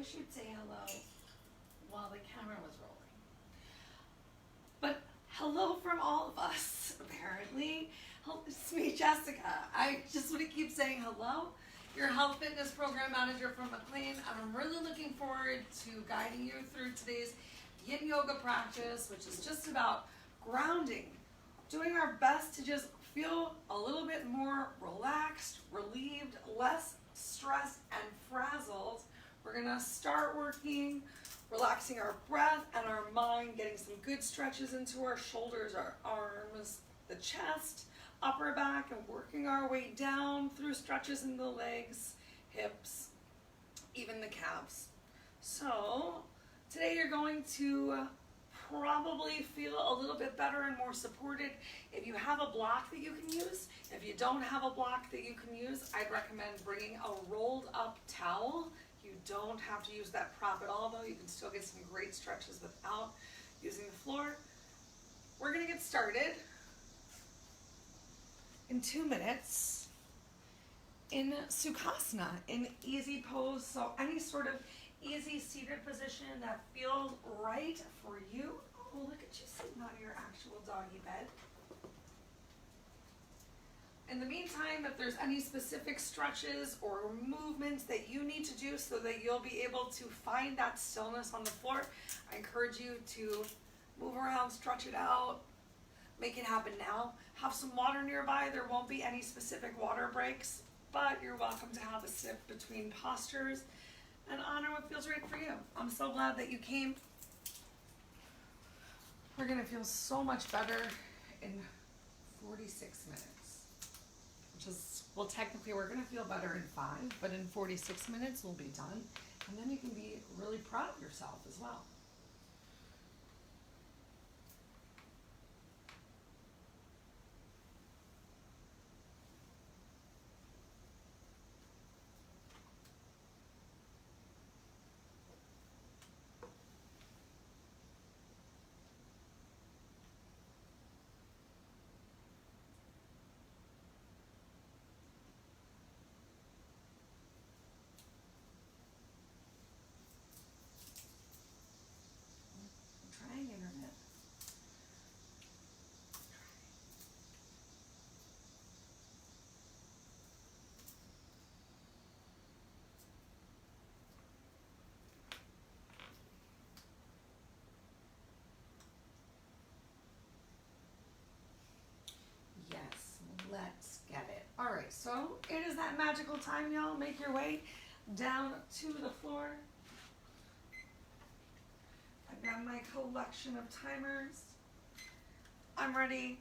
wish you'd say hello while the camera was rolling. But hello from all of us, apparently. It's me, Jessica. I just want to keep saying hello. Your health fitness program manager from McLean, and I'm really looking forward to guiding you through today's Yin Yoga practice, which is just about grounding, doing our best to just feel a little bit more relaxed, relieved, less stressed, and frazzled. We're gonna start working, relaxing our breath and our mind, getting some good stretches into our shoulders, our arms, the chest, upper back, and working our way down through stretches in the legs, hips, even the calves. So today you're going to probably feel a little bit better and more supported if you have a block that you can use. If you don't have a block that you can use, I'd recommend bringing a rolled up towel. You don't have to use that prop at all, though. You can still get some great stretches without using the floor. We're gonna get started in 2 minutes in Sukhasana, in easy pose. So any sort of easy seated position that feels right for you. Oh, look at you sitting on your actual doggy bed. In the meantime, if there's any specific stretches or movements that you need to do so that you'll be able to find that stillness on the floor, I encourage you to move around, stretch it out, make it happen now. Have some water nearby. There won't be any specific water breaks, but you're welcome to have a sip between postures and honor what feels right for you. I'm so glad that you came. We're gonna feel so much better in 46 minutes, which is, well, technically we're gonna feel better in 5, but in 46 minutes we'll be done. And then you can be really proud of yourself as well. Let's get it. All right, so it is that magical time, y'all. Make your way down to the floor. I've got my collection of timers. I'm ready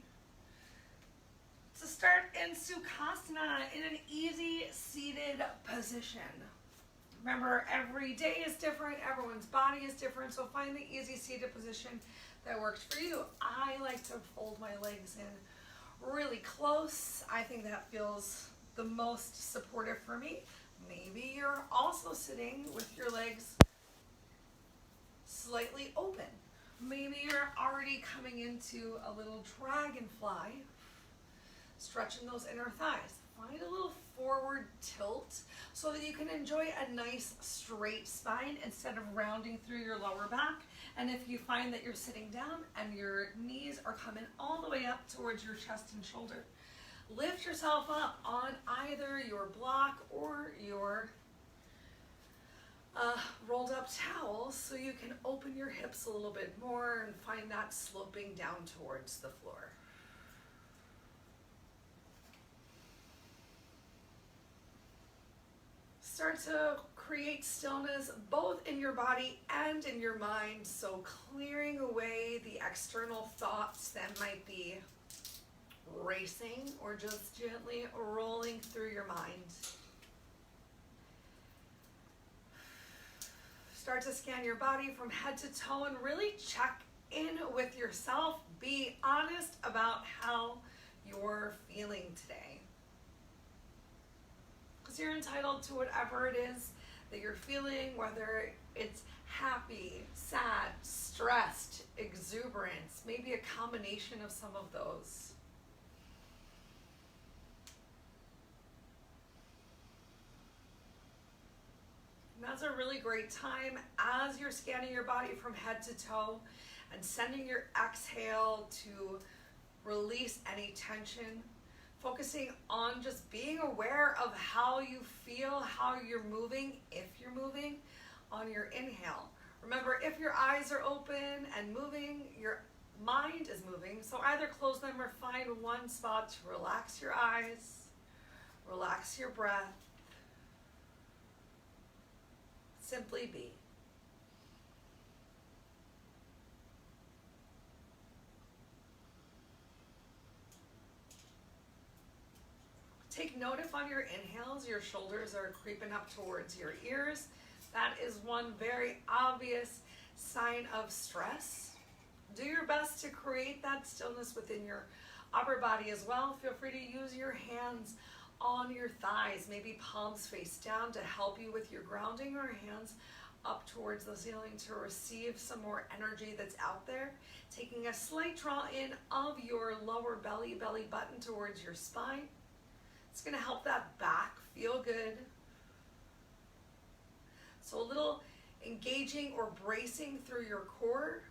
to start in Sukhasana in an easy seated position. Remember, every day is different. Everyone's body is different, so find the easy seated position that works for you. I like to fold my legs in really close. I think that feels the most supportive for me. Maybe you're also sitting with your legs slightly open. Maybe you're already coming into a little dragonfly, stretching those inner thighs. Find a little forward tilt so that you can enjoy a nice straight spine instead of rounding through your lower back. And if you find that you're sitting down and your knees are coming all the way up towards your chest and shoulder, lift yourself up on either your block or your rolled up towel so you can open your hips a little bit more and find that sloping down towards the floor. Start to create stillness both in your body and in your mind, so clearing away the external thoughts that might be racing or just gently rolling through your mind. Start to scan your body from head to toe and really check in with yourself. Be honest about how you're feeling today, because you're entitled to whatever it is that you're feeling, whether it's happy, sad, stressed, exuberance, maybe a combination of some of those. Now now's a really great time as you're scanning your body from head to toe and sending your exhale to release any tension, focusing on just being aware of how you feel, how you're moving, if you're moving on your inhale. Remember, if your eyes are open and moving, your mind is moving, so either close them or find one spot to relax your eyes, relax your breath. Simply be. Take note if on your inhales your shoulders are creeping up towards your ears. That is one very obvious sign of stress. Do your best to create that stillness within your upper body as well. Feel free to use your hands on your thighs, maybe palms face down to help you with your grounding, or hands up towards the ceiling to receive some more energy that's out there. Taking a slight draw in of your lower belly button towards your spine. It's going to help that back feel good. So a little engaging or bracing through your core,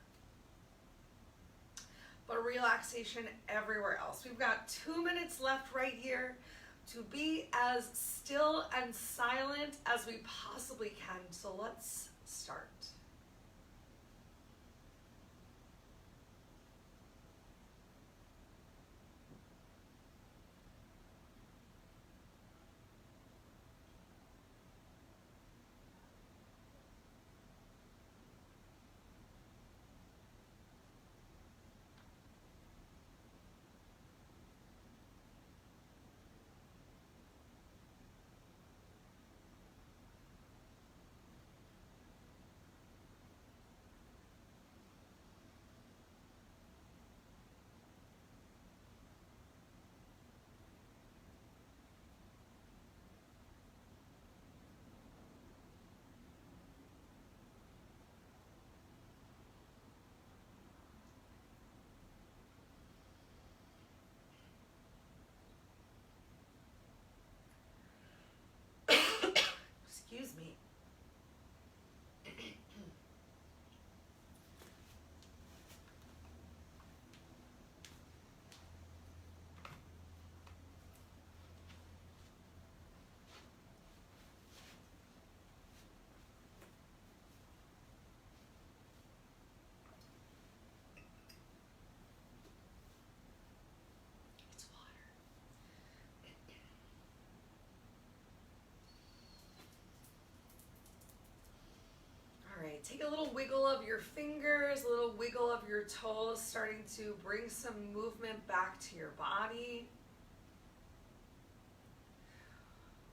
but relaxation everywhere else. We've got 2 minutes left right here to be as still and silent as we possibly can. So let's start. Excuse me. It's water. All right, take a little wiggle of your fingers, a little wiggle of your toes, starting to bring some movement back to your body.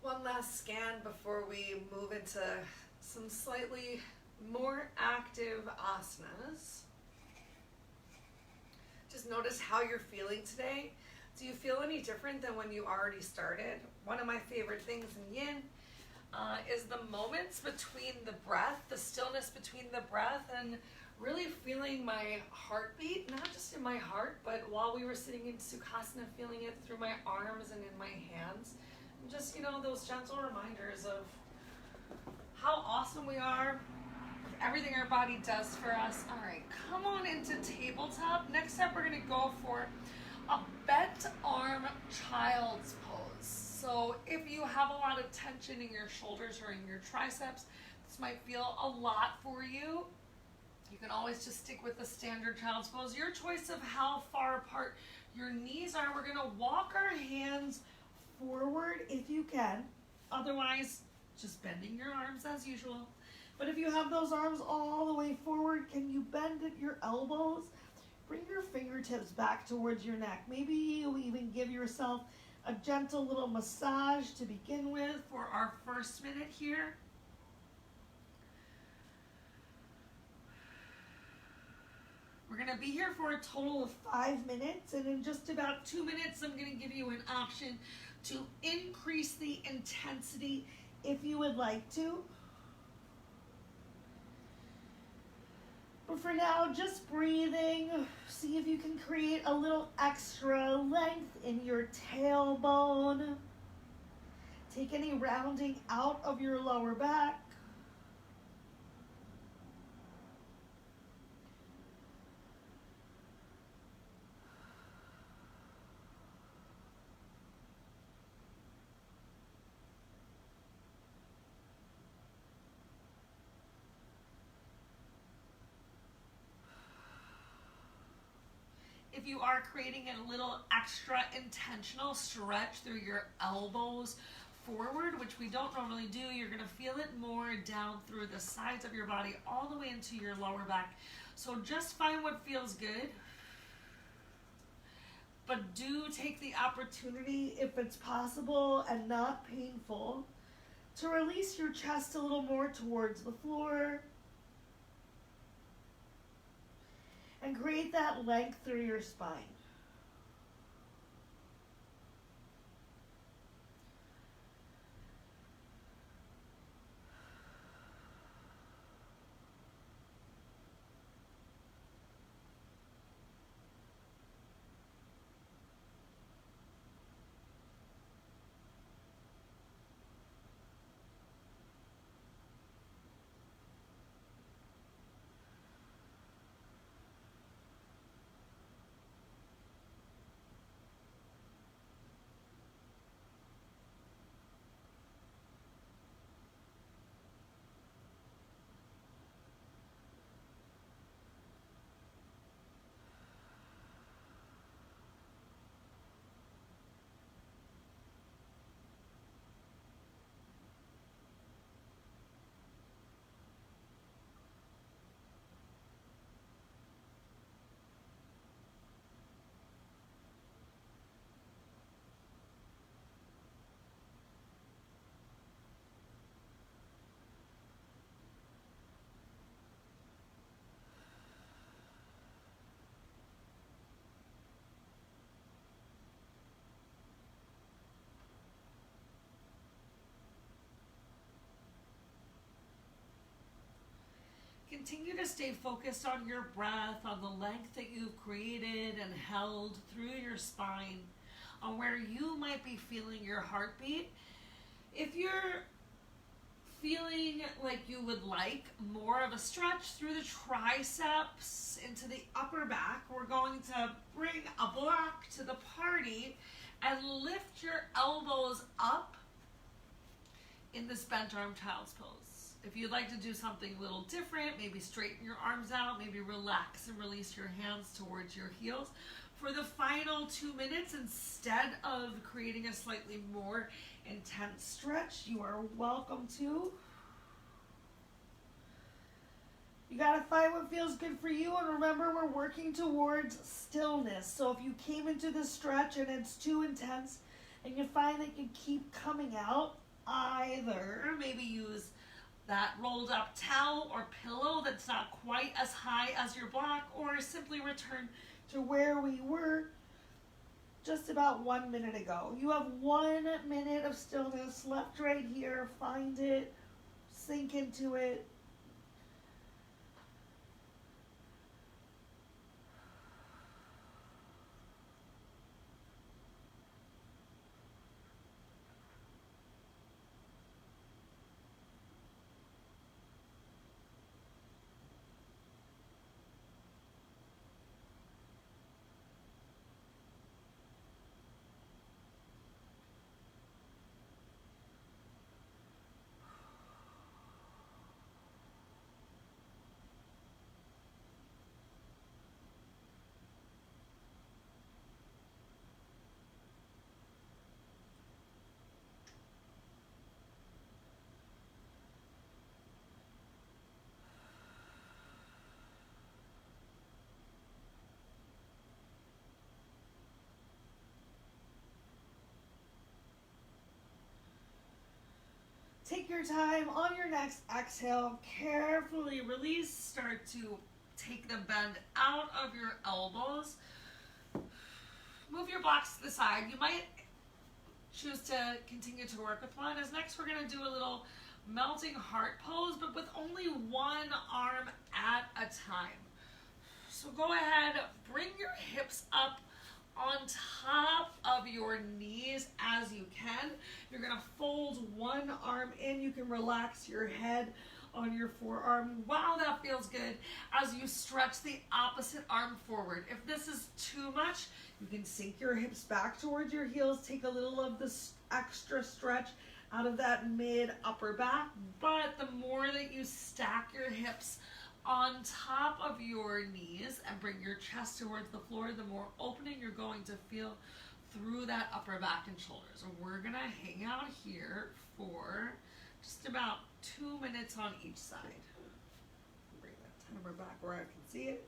One last scan before we move into some slightly more active asanas. Just notice how you're feeling today. Do you feel any different than when you already started? One of my favorite things in Yin is the moments between the breath, the stillness between the breath, and really feeling my heartbeat, not just in my heart, but while we were sitting in Sukhasana, feeling it through my arms and in my hands. And just, those gentle reminders of how awesome we are, everything our body does for us. All right, come on into tabletop. Next up, we're going to go for a bent arm child's pose. So if you have a lot of tension in your shoulders or in your triceps, this might feel a lot for you. You can always just stick with the standard child's pose. Your choice of how far apart your knees are. We're going to walk our hands forward if you can. Otherwise, just bending your arms as usual. But if you have those arms all the way forward, can you bend at your elbows? Bring your fingertips back towards your neck. Maybe you even give yourself a gentle little massage to begin with for our first minute here. We're going to be here for a total of 5 minutes, and in just about 2 minutes, I'm going to give you an option to increase the intensity if you would like to. But for now, just breathing. See if you can create a little extra length in your tailbone. Take any rounding out of your lower back. if you are creating a little extra intentional stretch through your elbows forward, which we don't normally do, you're going to feel it more down through the sides of your body, all the way into your lower back. So just find what feels good. But do take the opportunity, if it's possible and not painful, to release your chest a little more towards the floor and create that length through your spine. Continue to stay focused on your breath, on the length that you've created and held through your spine, on where you might be feeling your heartbeat. If you're feeling like you would like more of a stretch through the triceps into the upper back, we're going to bring a block to the party and lift your elbows up in this bent arm child's pose. If you'd like to do something a little different, maybe straighten your arms out, maybe relax and release your hands towards your heels. For the final 2 minutes, instead of creating a slightly more intense stretch, you are welcome to. You gotta find what feels good for you, and remember, we're working towards stillness. So if you came into this stretch and it's too intense and you find that you keep coming out, either maybe use that rolled up towel or pillow that's not quite as high as your block, or simply return to where we were just about 1 minute ago. You have 1 minute of stillness left right here. Find it, sink into it. Take your time. On your next exhale, carefully release. Start to take the bend out of your elbows. Move your blocks to the side. You might choose to continue to work with one. As next, we're going to do a little melting heart pose, but with only one arm at a time. So go ahead, bring your hips up on top of your knees as you can. You're going to fold one arm in. You can relax your head on your forearm. Wow, that feels good. As you stretch the opposite arm forward. If this is too much, you can sink your hips back towards your heels. Take a little of this extra stretch out of that mid upper back. But the more that you stack your hips on top of your knees and bring your chest towards the floor, the more opening you're going to feel through that upper back and shoulders. We're going to hang out here for just about 2 minutes on each side. Bring that timer back where I can see it.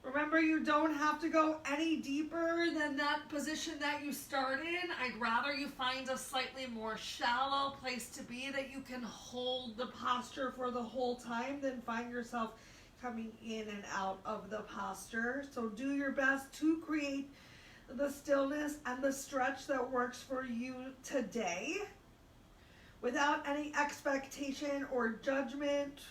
Remember, you don't have to go any deeper than that position that you start in. I'd rather you find a slightly more shallow place to be that you can hold the posture for the whole time than find yourself coming in and out of the posture. So do your best to create the stillness and the stretch that works for you today without any expectation or judgment.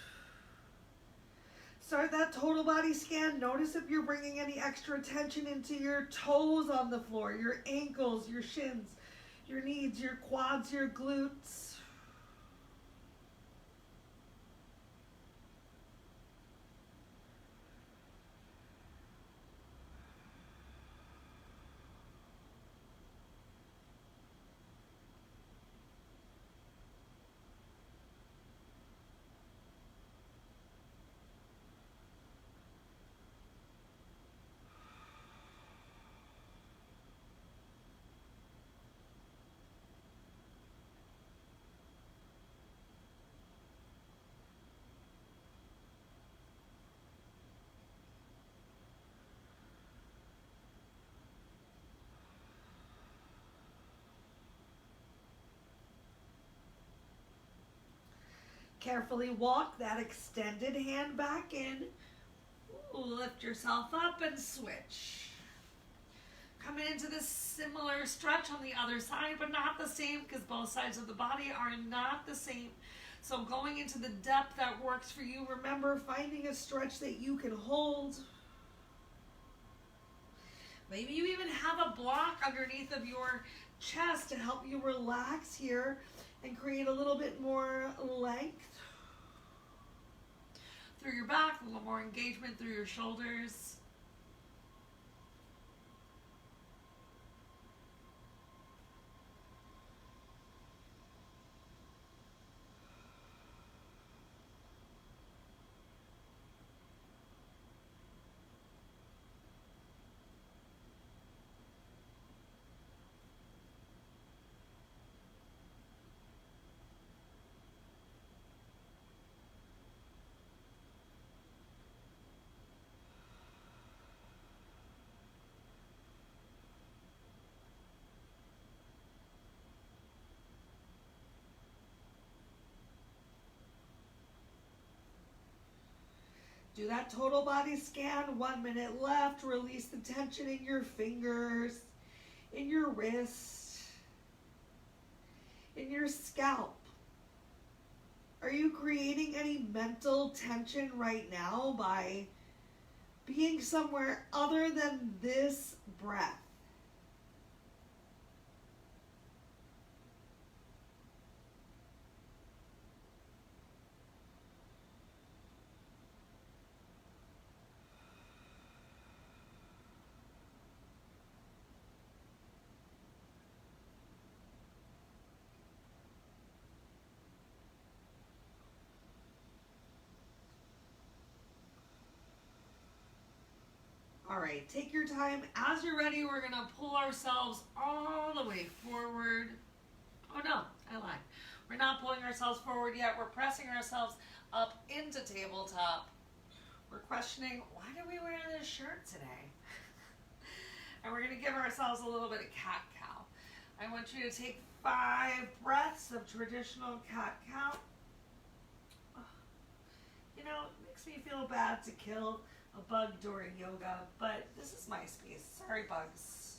Start that total body scan. Notice if you're bringing any extra tension into your toes on the floor, your ankles, your shins, your knees, your quads, your glutes. Carefully walk that extended hand back in. Lift yourself up and switch. Coming into this similar stretch on the other side, but not the same because both sides of the body are not the same. So going into the depth that works for you, remember finding a stretch that you can hold. Maybe you even have a block underneath of your chest to help you relax here and create a little bit more length through your back, a little more engagement through your shoulders. Do that total body scan, 1 minute left. Release the tension in your fingers, in your wrist, in your scalp. Are you creating any mental tension right now by being somewhere other than this breath? All right, take your time. As you're ready, we're going to pull ourselves all the way forward. Oh no, I lied. We're not pulling ourselves forward yet. We're pressing ourselves up into tabletop. We're questioning, why did we wear this shirt today? And we're going to give ourselves a little bit of cat-cow. I want you to take 5 breaths of traditional cat-cow. You know, it makes me feel bad to kill a bug during yoga, but this is my space. Sorry, bugs.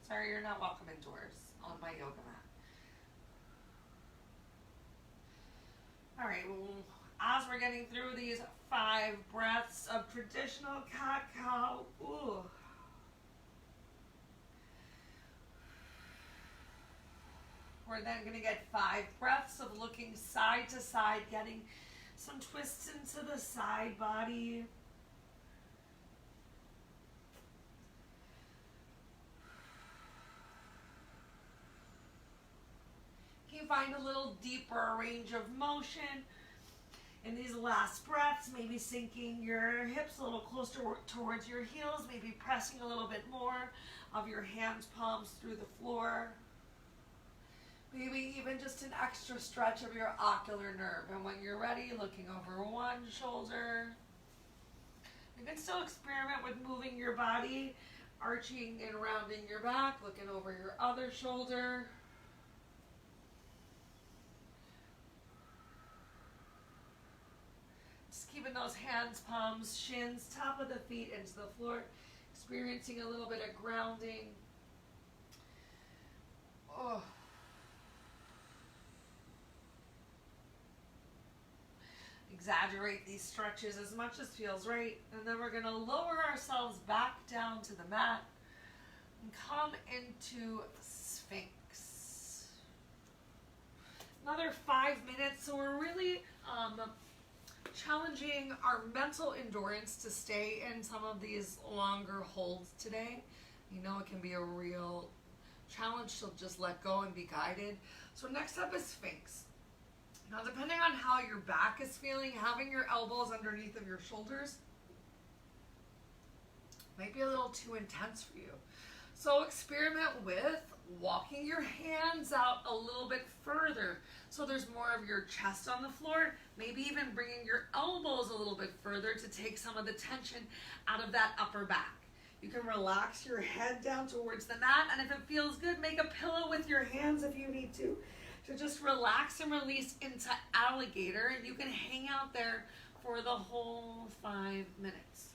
Sorry, you're not welcome indoors on my yoga mat. All right, well, as we're getting through these 5 breaths of traditional cat-cow, we're then going to get 5 breaths of looking side to side, getting some twists into the side body. you find a little deeper range of motion in these last breaths, maybe sinking your hips a little closer towards your heels, maybe pressing a little bit more of your hands, palms through the floor. Maybe even just an extra stretch of your ocular nerve. And when you're ready, looking over one shoulder. You can still experiment with moving your body, arching and rounding your back, looking over your other shoulder. Just keeping those hands, palms, shins, top of the feet into the floor, experiencing a little bit of grounding. Oh. Exaggerate these stretches as much as feels right, and then we're going to lower ourselves back down to the mat and come into Sphinx. Another 5 minutes, so we're really challenging our mental endurance to stay in some of these longer holds today. You know, it can be a real challenge to just let go and be guided. So next up is Sphinx. Now, depending on how your back is feeling, having your elbows underneath of your shoulders might be a little too intense for you. So experiment with walking your hands out a little bit further so there's more of your chest on the floor, maybe even bringing your elbows a little bit further to take some of the tension out of that upper back. You can relax your head down towards the mat, and if it feels good, make a pillow with your hands if you need to just relax and release into alligator, and you can hang out there for the whole 5 minutes.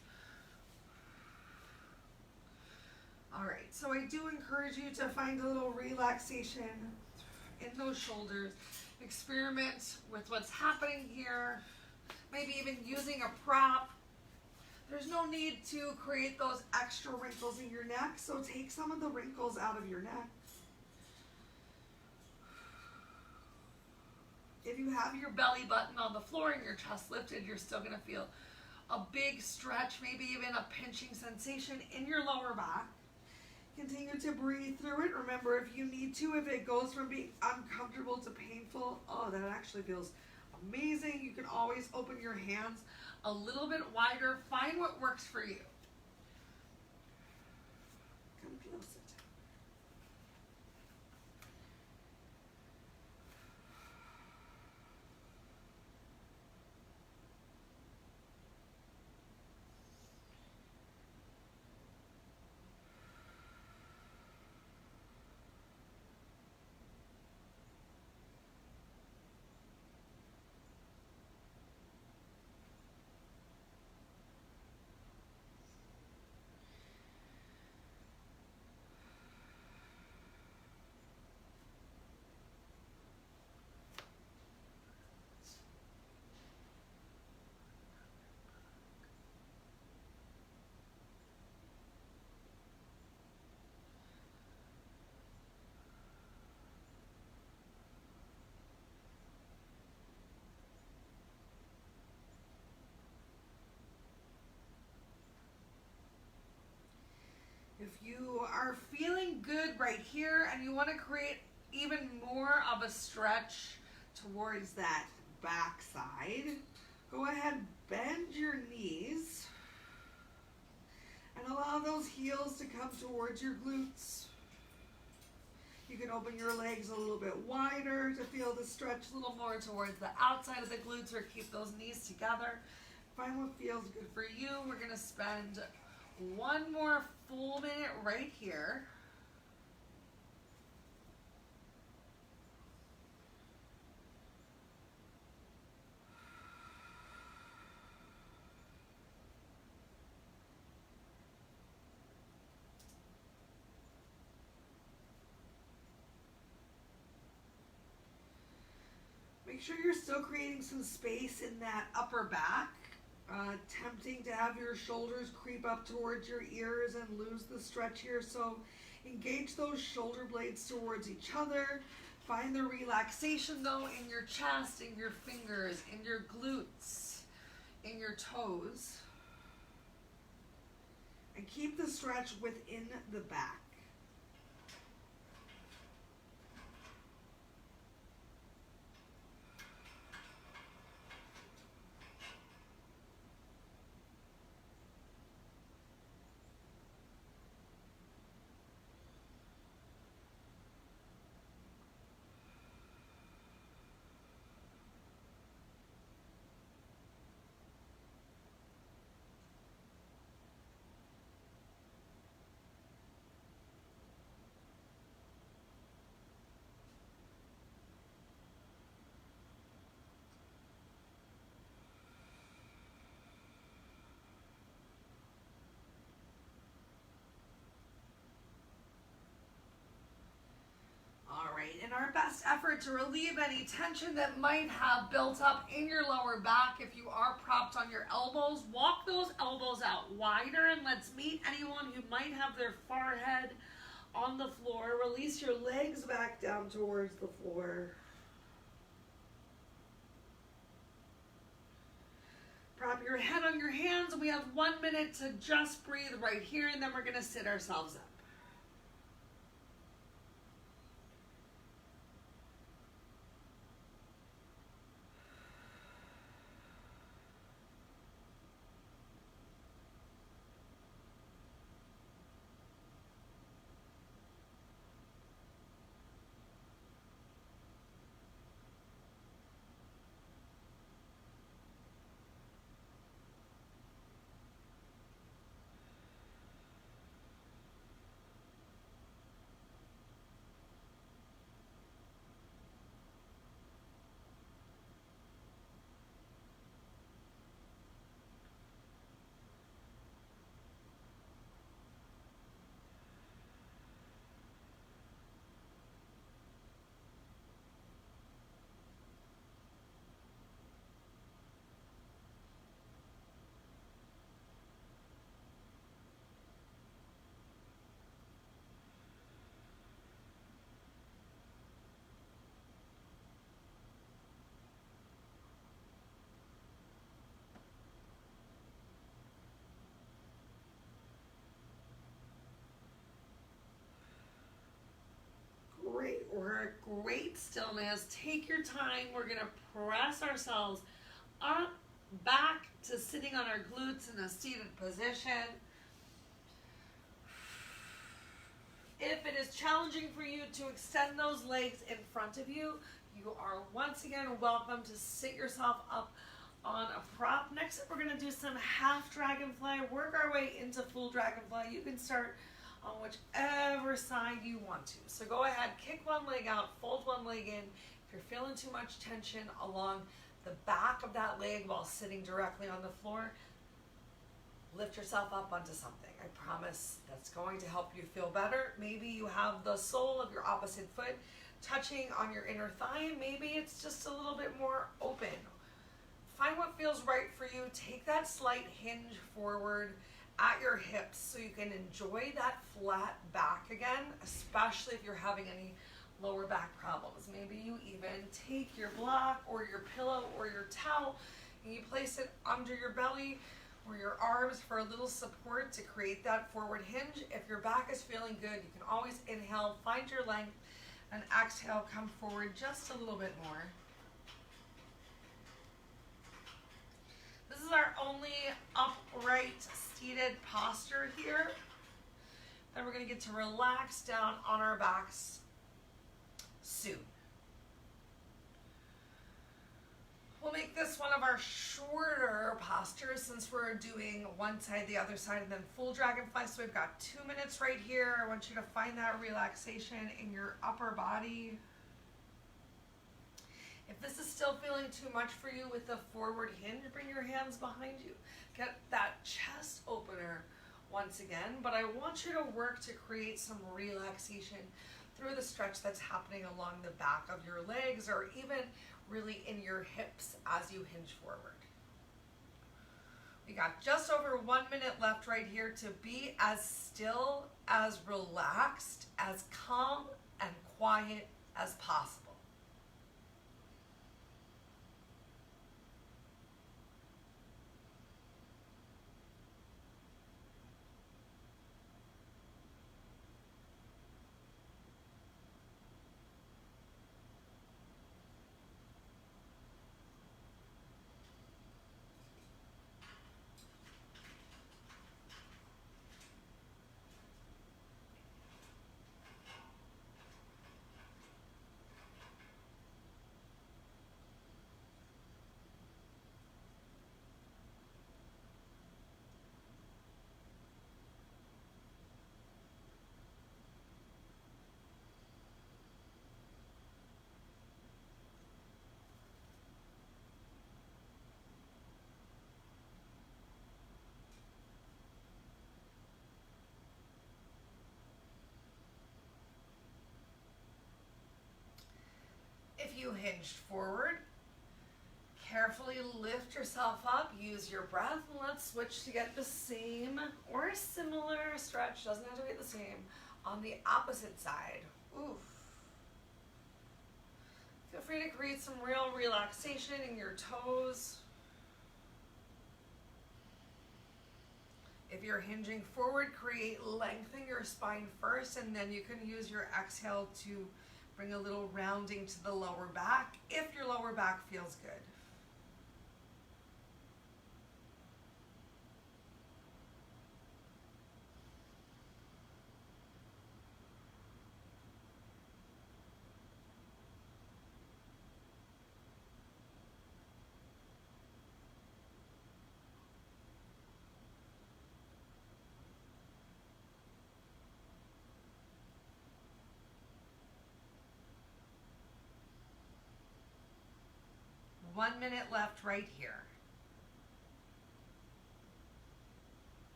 All right, so I do encourage you to find a little relaxation in those shoulders. Experiment with what's happening here, maybe even using a prop. There's no need to create those extra wrinkles in your neck, so take some of the wrinkles out of your neck. If you have your belly button on the floor and your chest lifted, you're still going to feel a big stretch, maybe even a pinching sensation in your lower back. Continue to breathe through it. Remember, if you need to, if it goes from being uncomfortable to painful, oh, that actually feels amazing. You can always open your hands a little bit wider. Find what works for you. Come closer. If you are feeling good right here and you want to create even more of a stretch towards that back side, go ahead, bend your knees and allow those heels to come towards your glutes. You can open your legs a little bit wider to feel the stretch a little more towards the outside of the glutes, or keep those knees together. Find what feels good for you. We're going to spend one more full minute right here. Make sure you're still creating some space in that upper back. Tempting to have your shoulders creep up towards your ears and lose the stretch here. So engage those shoulder blades towards each other. Find the relaxation though in your chest, in your fingers, in your glutes, in your toes. And keep the stretch within the back. best effort to relieve any tension that might have built up in your lower back. If you are propped on your elbows, walk those elbows out wider, and let's meet anyone who might have their forehead on the floor. Release your legs back down towards the floor. Prop your head on your hands. We have 1 minute to just breathe right here, and then we're going to sit ourselves up. Great work, great stillness. Take your time. We're going to press ourselves up, back to sitting on our glutes in a seated position. If it is challenging for you to extend those legs in front of you, you are once again welcome to sit yourself up on a prop. Next up, we're going to do some half dragonfly, work our way into full dragonfly. You can start on whichever side you want to. So go ahead, kick one leg out, fold one leg in. If you're feeling too much tension along the back of that leg while sitting directly on the floor, lift yourself up onto something. I promise that's going to help you feel better. Maybe you have the sole of your opposite foot touching on your inner thigh. Maybe it's just a little bit more open. Find what feels right for you. Take that slight hinge forward at your hips so you can enjoy that flat back again, especially if you're having any lower back problems. Maybe you even take your block or your pillow or your towel and you place it under your belly or your arms for a little support to create that forward hinge. If your back is feeling good, you can always inhale, find your length, and exhale, come forward just a little bit more. This is our only upright seated posture here. Then we're going to get to relax down on our backs soon. We'll make this one of our shorter postures since we're doing one side, the other side, and then full dragonfly. So we've got 2 minutes right here. I want you to find that relaxation in your upper body. If this is still feeling too much for you with the forward hinge, bring your hands behind you. Get that chest opener once again, but I want you to work to create some relaxation through the stretch that's happening along the back of your legs or even really in your hips as you hinge forward. We got just over 1 minute left right here to be as still, as relaxed, as calm and quiet as possible. you hinged forward. Carefully lift yourself up, use your breath, and let's switch to get the same or a similar stretch, doesn't have to be the same, on the opposite side. Oof. Feel free to create some real relaxation in your toes. If you're hinging forward, lengthen your spine first, and then you can use your exhale to bring a little rounding to the lower back if your lower back feels good. One minute left right here.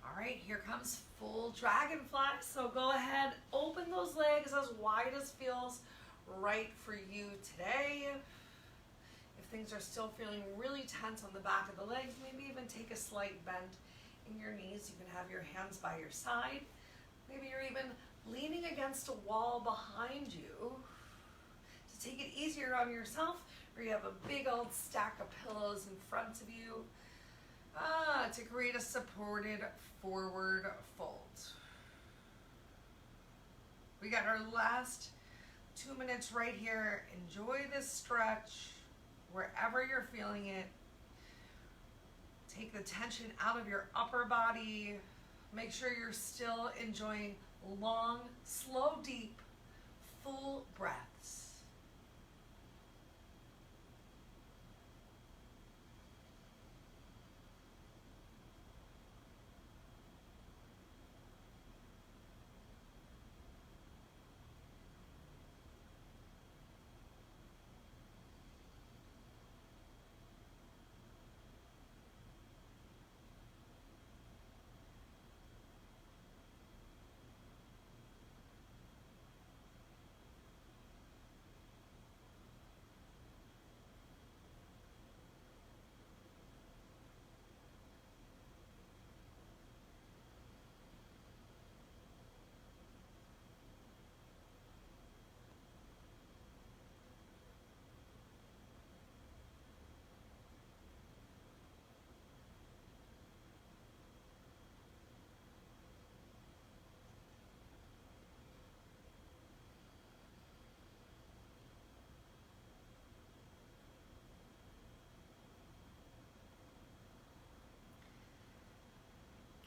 All right, here comes full dragonfly. So go ahead, open those legs as wide as feels right for you today. If things are still feeling really tense on the back of the legs, maybe even take a slight bend in your knees. You can have your hands by your side. Maybe you're even leaning against a wall behind you. To take it easier on yourself, or you have a big old stack of pillows in front of you. To create a supported forward fold. We got our last 2 minutes right here. Enjoy this stretch wherever you're feeling it. Take the tension out of your upper body. Make sure you're still enjoying long, slow, deep, full breaths.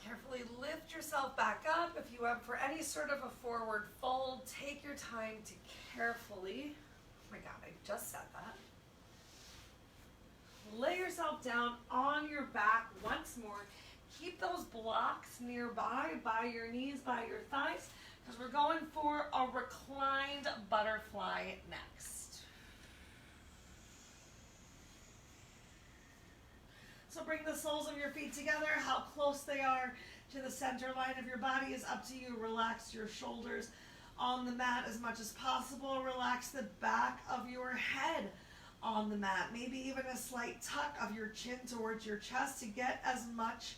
Carefully lift yourself back up. If you went for any sort of a forward fold, take your time to carefully, oh my God, I just said that. Lay yourself down on your back once more. Keep those blocks nearby, by your knees, by your thighs, because we're going for a reclined butterfly next. So bring the soles of your feet together. How close they are to the center line of your body is up to you. Relax your shoulders on the mat as much as possible. Relax the back of your head on the mat. Maybe even a slight tuck of your chin towards your chest to get as much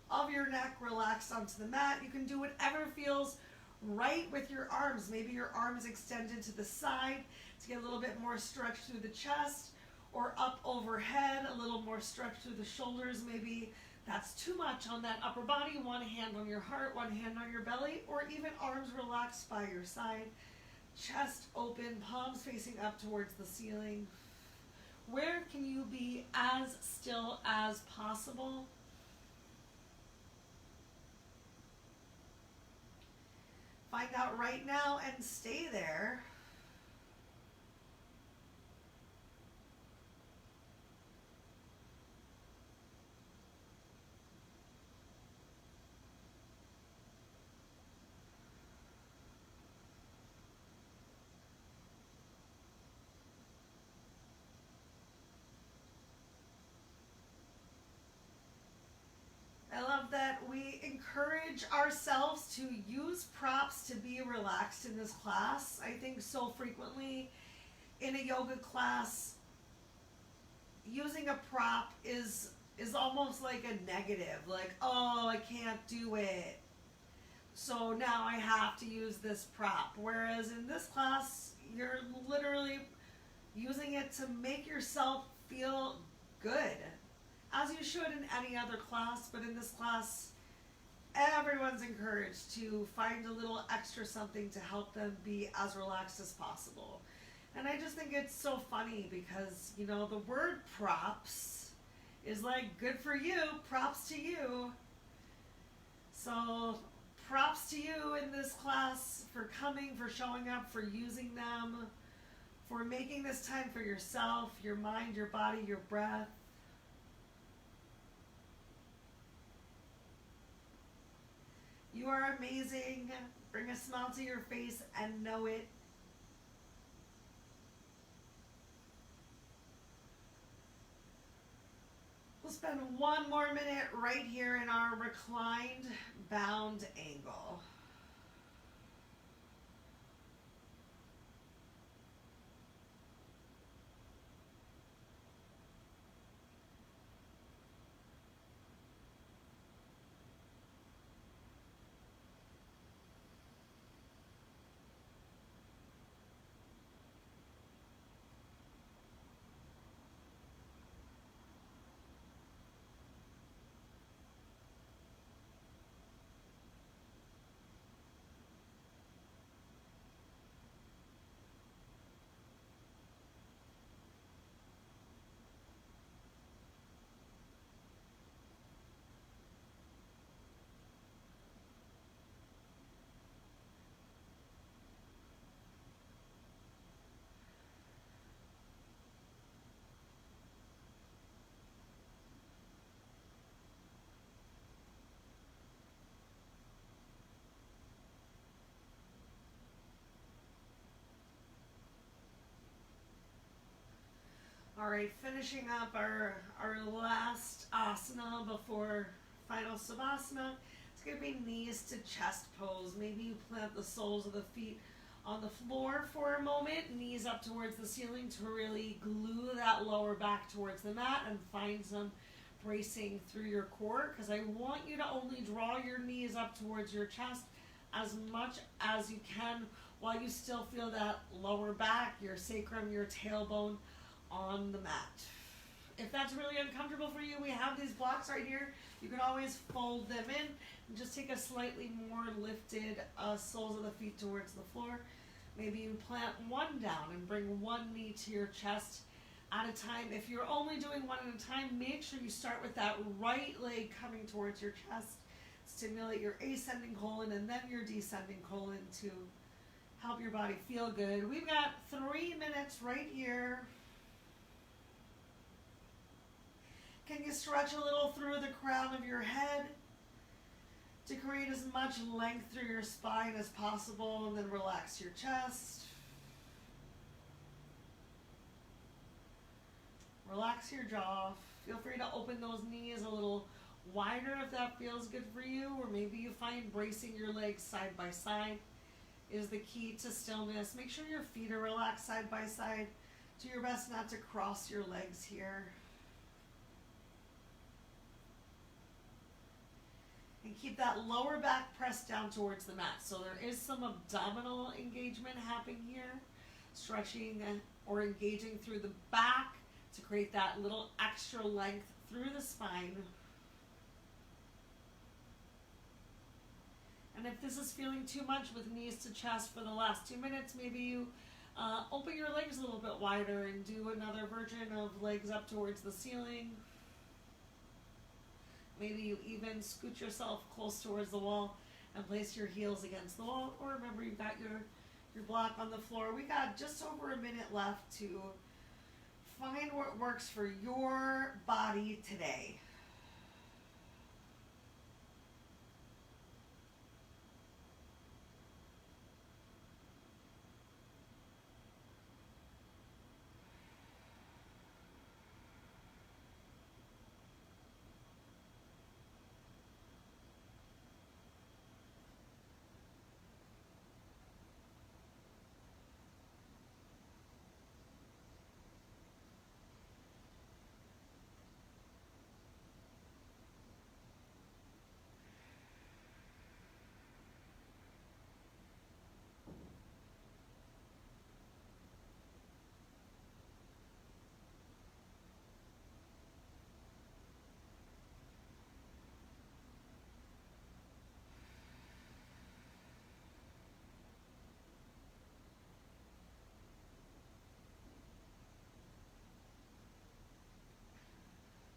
of your neck relaxed onto the mat. You can do whatever feels right with your arms. Maybe your arms extended to the side to get a little bit more stretch through the chest, or up overhead, a little more stretch through the shoulders. Maybe that's too much on that upper body. One hand on your heart, one hand on your belly, or even arms relaxed by your side. Chest open, palms facing up towards the ceiling. Where can you be as still as possible? Find out right now and stay there. I love that we encourage ourselves to use props to be relaxed in this class. I think so frequently in a yoga class, using a prop is almost like a negative, like, oh, I can't do it, so now I have to use this prop. Whereas in this class, you're literally using it to make yourself feel good, as you should in any other class, but in this class, everyone's encouraged to find a little extra something to help them be as relaxed as possible. And I just think it's so funny because, you know, the word props is like, good for you, props to you. So props to you in this class for coming, for showing up, for using them, for making this time for yourself, your mind, your body, your breath. You are amazing. Bring a smile to your face and know it. We'll spend one more minute right here in our reclined bound angle. All right, finishing up our last asana before final savasana. It's going to be knees to chest pose. Maybe you plant the soles of the feet on the floor for a moment, knees up towards the ceiling to really glue that lower back towards the mat and find some bracing through your core, because I want you to only draw your knees up towards your chest as much as you can while you still feel that lower back, your sacrum, your tailbone on the mat. If that's really uncomfortable for you, we have these blocks right here. You can always fold them in and just take a slightly more lifted soles of the feet towards the floor. Maybe you plant one down and bring one knee to your chest at a time. If you're only doing one at a time, make sure you start with that right leg coming towards your chest. Stimulate your ascending colon and then your descending colon to help your body feel good. We've got 3 minutes right here. Can you stretch a little through the crown of your head to create as much length through your spine as possible, and then relax your chest. Relax your jaw. Feel free to open those knees a little wider if that feels good for you, or maybe you find bracing your legs side by side is the key to stillness. Make sure your feet are relaxed side by side. Do your best not to cross your legs here. And keep that lower back pressed down towards the mat. So there is some abdominal engagement happening here. Stretching or engaging through the back to create that little extra length through the spine. And if this is feeling too much with knees to chest for the last 2 minutes, maybe you open your legs a little bit wider and do another version of legs up towards the ceiling. Maybe you even scoot yourself close towards the wall and place your heels against the wall. Or remember, you've got your block on the floor. We got just over a minute left to find what works for your body today.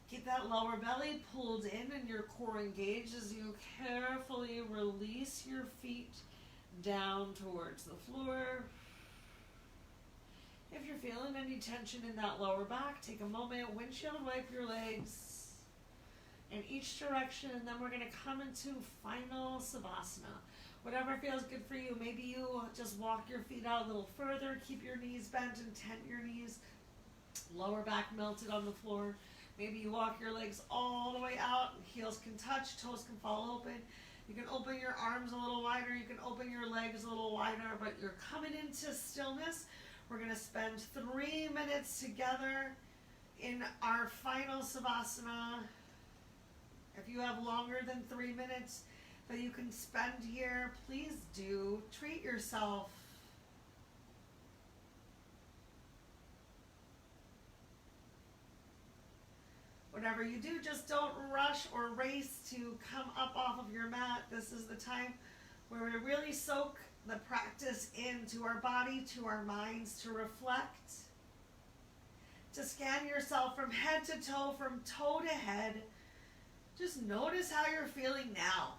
Keep that lower belly pulled in and your core engaged as you carefully release your feet down towards the floor. If you're feeling any tension in that lower back, take a moment, windshield wipe your legs in each direction, and then we're going to come into final Savasana. Whatever feels good for you. Maybe you just walk your feet out a little further, keep your knees bent and tent your knees, lower back melted on the floor. Maybe you walk your legs all the way out, heels can touch, toes can fall open. You can open your arms a little wider, you can open your legs a little wider, but you're coming into stillness. We're going to spend 3 minutes together in our final Savasana. If you have longer than 3 minutes that you can spend here, please do. Treat yourself. Whatever you do, just don't rush or race to come up off of your mat. This is the time where we really soak the practice into our body, to our minds, to reflect, to scan yourself from head to toe, from toe to head. Just notice how you're feeling now.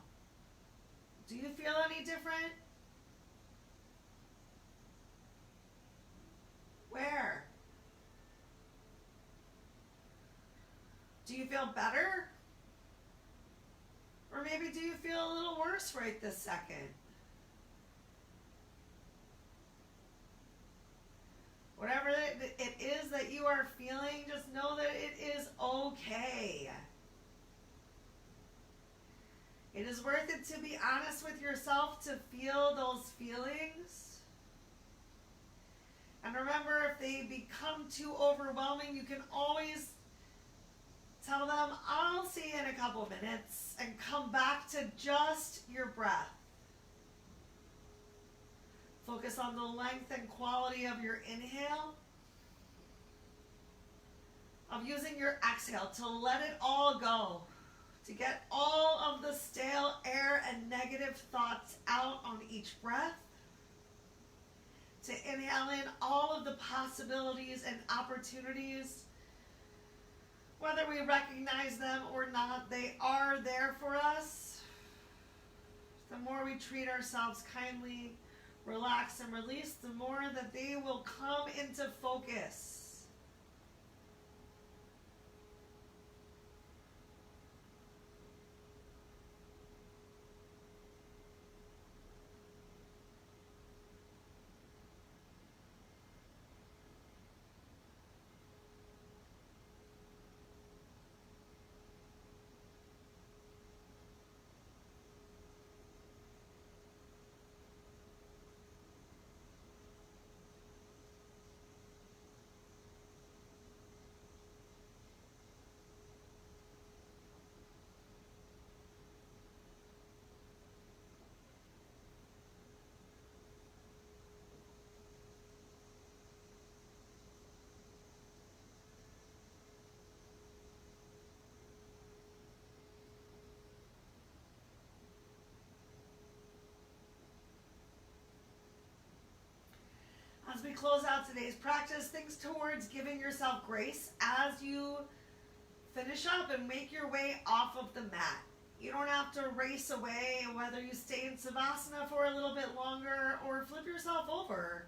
Do you feel any different? Where? Do you feel better? Or maybe do you feel a little worse right this second? Whatever it is that you are feeling, just know that it is okay. It is worth it to be honest with yourself, to feel those feelings. And remember, if they become too overwhelming, you can always tell them, I'll see you in a couple minutes, and come back to just your breath. Focus on the length and quality of your inhale, of using your exhale to let it all go, to get all of the stale air and negative thoughts out on each breath, to inhale in all of the possibilities and opportunities. Whether we recognize them or not, they are there for us. The more we treat ourselves kindly, relax and release, the more that they will come into focus. we close out today's practice, things towards giving yourself grace as you finish up and make your way off of the mat. You don't have to race away, whether you stay in Savasana for a little bit longer or flip yourself over.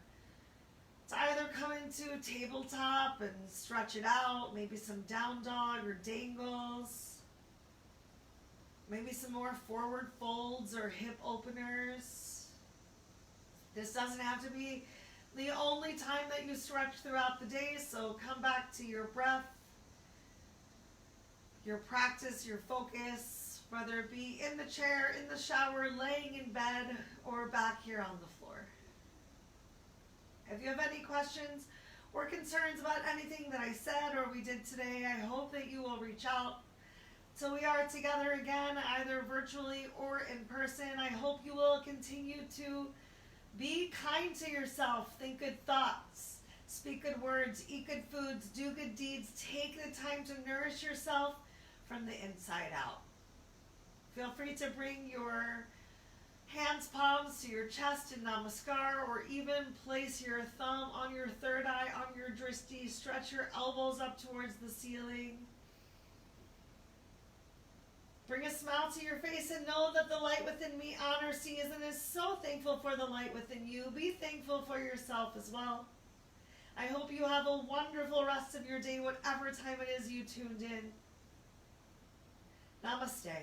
It's either come into tabletop and stretch it out, maybe some down dog or dangles, maybe some more forward folds or hip openers. This doesn't have to be the only time that you stretch throughout the day, so come back to your breath, your practice, your focus, whether it be in the chair, in the shower, laying in bed, or back here on the floor. If you have any questions or concerns about anything that I said or we did today, I hope that you will reach out. Till we are together again, either virtually or in person, I hope you will continue to be kind to yourself, think good thoughts, speak good words, eat good foods, do good deeds, take the time to nourish yourself from the inside out. Feel free to bring your hands, palms to your chest in Namaskar, or even place your thumb on your third eye, on your drishti. Stretch your elbows up towards the ceiling. Bring a smile to your face and know that the light within me honors, sees, and is so thankful for the light within you. Be thankful for yourself as well. I hope you have a wonderful rest of your day, whatever time it is you tuned in. Namaste.